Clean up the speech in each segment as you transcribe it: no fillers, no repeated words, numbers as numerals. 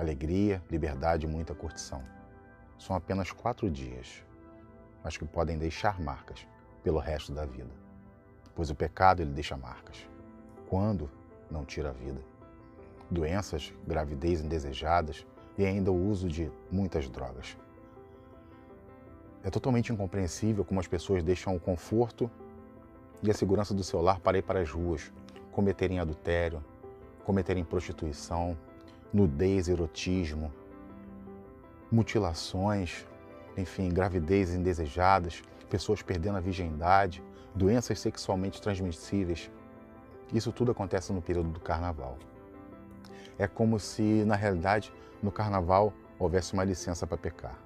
alegria, liberdade e muita curtição. São apenas 4 dias, mas que podem deixar marcas pelo resto da vida. Pois o pecado ele deixa marcas. Quando não tira a vida. Doenças, gravidez indesejadas e ainda o uso de muitas drogas. É totalmente incompreensível como as pessoas deixam o conforto e a segurança do seu lar para ir para as ruas, cometerem adultério, cometerem prostituição, nudez, erotismo, mutilações, enfim, gravidez indesejadas, pessoas perdendo a virgindade, doenças sexualmente transmissíveis. Isso tudo acontece no período do carnaval. É como se, na realidade, no carnaval houvesse uma licença para pecar.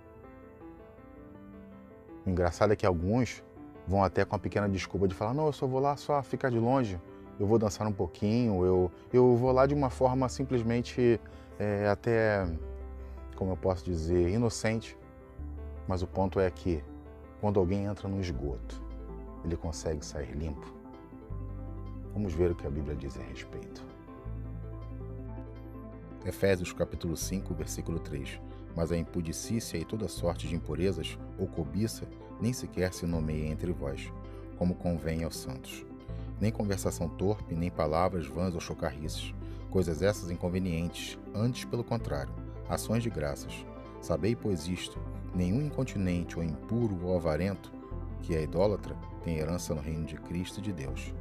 O engraçado é que alguns vão até com a pequena desculpa de falar: não, eu só vou lá só ficar de longe, eu vou dançar um pouquinho, eu vou lá de uma forma simplesmente até, como eu posso dizer, inocente. Mas o ponto é que, quando alguém entra no esgoto, ele consegue sair limpo. Vamos ver o que a Bíblia diz a respeito. Efésios capítulo 5, versículo 3. Mas a impudicícia e toda sorte de impurezas ou cobiça nem sequer se nomeia entre vós, como convém aos santos. Nem conversação torpe, nem palavras vãs ou chocarrices, coisas essas inconvenientes, antes pelo contrário, ações de graças. Sabei, pois, isto: nenhum incontinente ou impuro ou avarento, que é idólatra, tem herança no reino de Cristo e de Deus.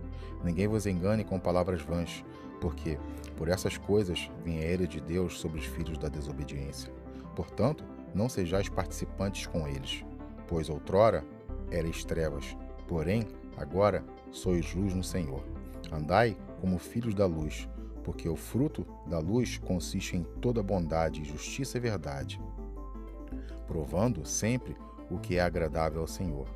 Ninguém vos engane com palavras vãs, porque por essas coisas vem a ira de Deus sobre os filhos da desobediência. Portanto, não sejais participantes com eles, pois outrora erais trevas, porém agora sois luz no Senhor. Andai como filhos da luz, porque o fruto da luz consiste em toda bondade, justiça e verdade, provando sempre o que é agradável ao Senhor.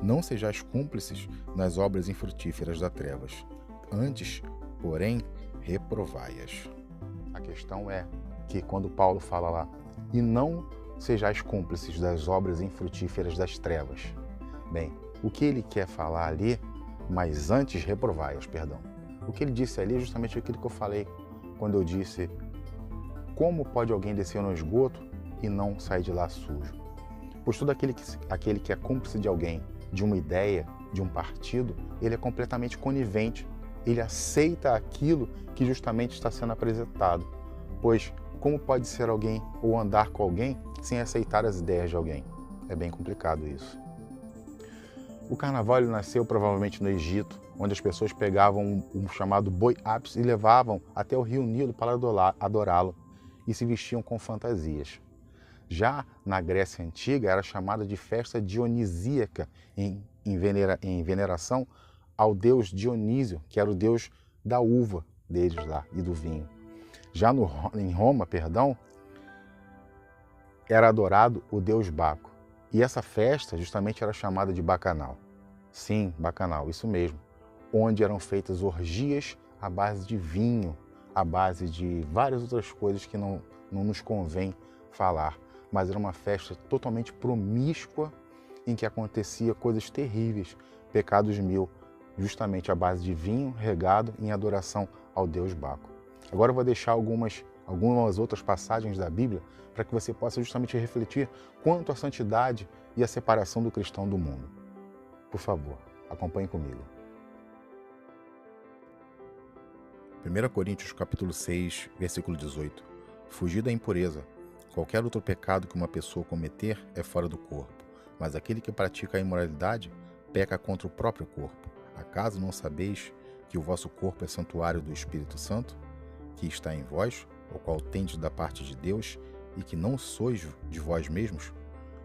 Não sejais cúmplices nas obras infrutíferas das trevas, antes, porém, reprovai-as. A questão é que quando Paulo fala lá, e não sejais cúmplices das obras infrutíferas das trevas. Bem, o que ele quer falar ali, mas antes reprovai-as, perdão. O que ele disse ali é justamente aquilo que eu falei quando eu disse: como pode alguém descer no esgoto e não sair de lá sujo? Pois todo aquele que é cúmplice de alguém, de uma ideia, de um partido, ele é completamente conivente. Ele aceita aquilo que justamente está sendo apresentado. Pois como pode ser alguém ou andar com alguém sem aceitar as ideias de alguém? É bem complicado isso. O carnaval ele nasceu provavelmente no Egito, onde as pessoas pegavam um chamado boi ápis e levavam até o rio Nilo para adorá-lo e se vestiam com fantasias. Já na Grécia Antiga era chamada de festa dionisíaca em veneração ao deus Dionísio, que era o deus da uva deles lá e do vinho. Já em Roma, era adorado o deus Baco. E essa festa justamente era chamada de Bacanal. Sim, Bacanal, isso mesmo. Onde eram feitas orgias à base de vinho, à base de várias outras coisas que não nos convém falar. Mas era uma festa totalmente promíscua em que acontecia coisas terríveis, pecados mil, justamente à base de vinho regado em adoração ao deus Baco. Agora eu vou deixar algumas outras passagens da Bíblia para que você possa justamente refletir quanto à santidade e à separação do cristão do mundo. Por favor, acompanhe comigo. 1 Coríntios capítulo 6, versículo 18. Fugir da impureza. Qualquer outro pecado que uma pessoa cometer é fora do corpo, mas aquele que pratica a imoralidade peca contra o próprio corpo. Acaso não sabeis que o vosso corpo é santuário do Espírito Santo, que está em vós, o qual tendes da parte de Deus, e que não sois de vós mesmos,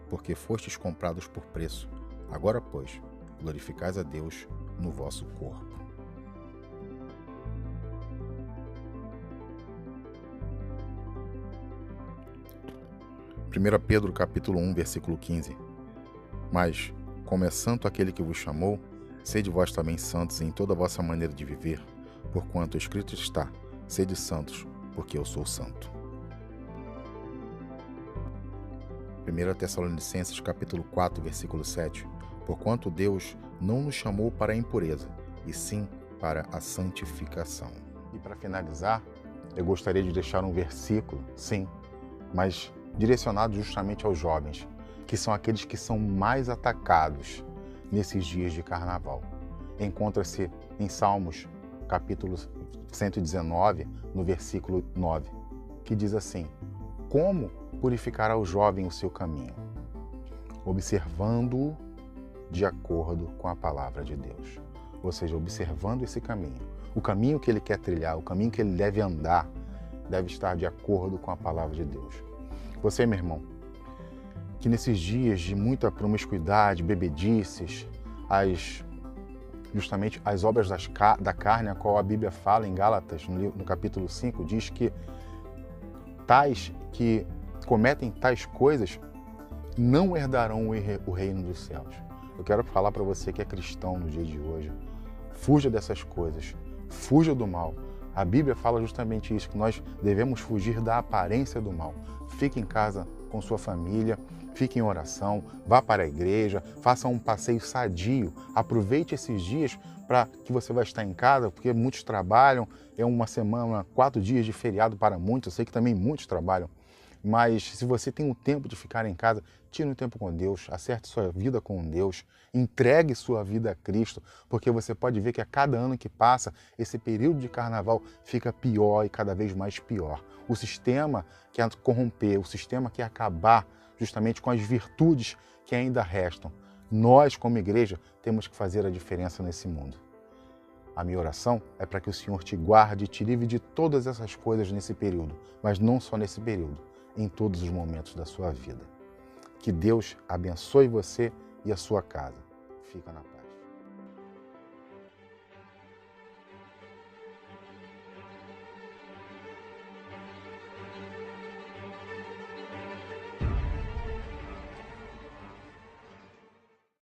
porque fostes comprados por preço. Agora, pois, glorificais a Deus no vosso corpo. Primeira Pedro capítulo 1, versículo 15. Mas, como é santo aquele que vos chamou, sede vós também santos em toda a vossa maneira de viver, porquanto escrito está: sede santos, porque eu sou santo. 1 Tessalonicenses capítulo 4, versículo 7. Porquanto Deus não nos chamou para a impureza, e sim para a santificação. E para finalizar, eu gostaria de deixar um versículo, sim, mas direcionado justamente aos jovens, que são aqueles que são mais atacados nesses dias de carnaval. Encontra-se em Salmos, capítulo 119, no versículo 9, que diz assim: como purificará o jovem o seu caminho? Observando-o de acordo com a palavra de Deus. Ou seja, observando esse caminho. O caminho que ele quer trilhar, o caminho que ele deve andar, deve estar de acordo com a palavra de Deus. Você, meu irmão, que nesses dias de muita promiscuidade, bebedices, justamente as obras da carne, a qual a Bíblia fala em Gálatas, no capítulo 5, diz que tais que cometem tais coisas não herdarão o reino dos céus. Eu quero falar para você que é cristão no dia de hoje, fuja dessas coisas, fuja do mal. A Bíblia fala justamente isso, que nós devemos fugir da aparência do mal. Fique em casa com sua família, fique em oração, vá para a igreja, faça um passeio sadio, aproveite esses dias para que você vai estar em casa, porque muitos trabalham, é uma semana, 4 dias de feriado para muitos, eu sei que também muitos trabalham, mas se você tem um tempo de ficar em casa, tire um tempo com Deus, acerte sua vida com Deus, entregue sua vida a Cristo, porque você pode ver que a cada ano que passa, esse período de carnaval fica pior e cada vez mais pior. O sistema quer corromper, o sistema quer acabar justamente com as virtudes que ainda restam. Nós, como igreja, temos que fazer a diferença nesse mundo. A minha oração é para que o Senhor te guarde e te livre de todas essas coisas nesse período, mas não só nesse período, em todos os momentos da sua vida. Que Deus abençoe você e a sua casa. Fica na paz.